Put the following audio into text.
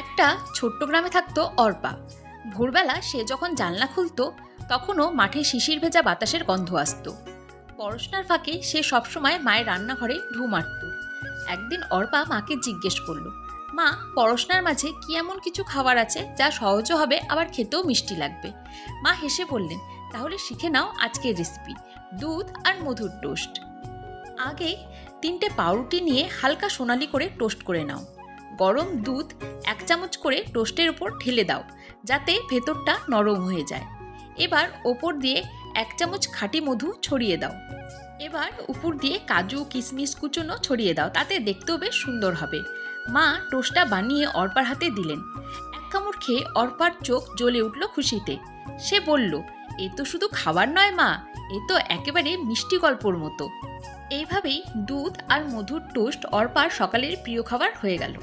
একটা ছোট্ট গ্রামে থাকতো অর্পা। ভোরবেলা সে যখন জানলা খুলতো তখনও মাঠে শিশির ভেজা বাতাসের গন্ধ আসতো। পড়াশোনার ফাঁকে সে সবসময় মায়ের রান্নাঘরে ঢু মারত। একদিন অর্পা মাকে জিজ্ঞেস করলো, মা, পড়াশোনার মাঝে কি এমন কিছু খাবার আছে যা সহজও হবে আবার খেতেও মিষ্টি লাগবে? মা হেসে বললেন, তাহলে শিখে নাও আজকের রেসিপি, দুধ আর মধুর টোস্ট। আগে 3টে পাউরুটি নিয়ে হালকা সোনালি করে টোস্ট করে নাও। গরম দুধ 1 চামচ করে টোস্টের উপর ঢেলে দাও, যাতে ভেতরটা নরম হয়ে যায়। এবার ওপর দিয়ে 1 চামচ খাঁটি মধু ছড়িয়ে দাও। এবার উপর দিয়ে কাজু কিশমিশ কুচোনো ছড়িয়ে দাও, তাতে দেখতেও বেশ সুন্দর হবে। মা টোস্টটা বানিয়ে অর্পার হাতে দিলেন। 1 কামড় খেয়ে অর্পার চোখ জ্বলে উঠল খুশিতে। সে বলল, এ তো শুধু খাবার নয় মা, এ তো একেবারে মিষ্টি গল্পর মতো। এইভাবেই দুধ আর মধুর টোস্ট অর্পার সকালের প্রিয় খাবার হয়ে গেল।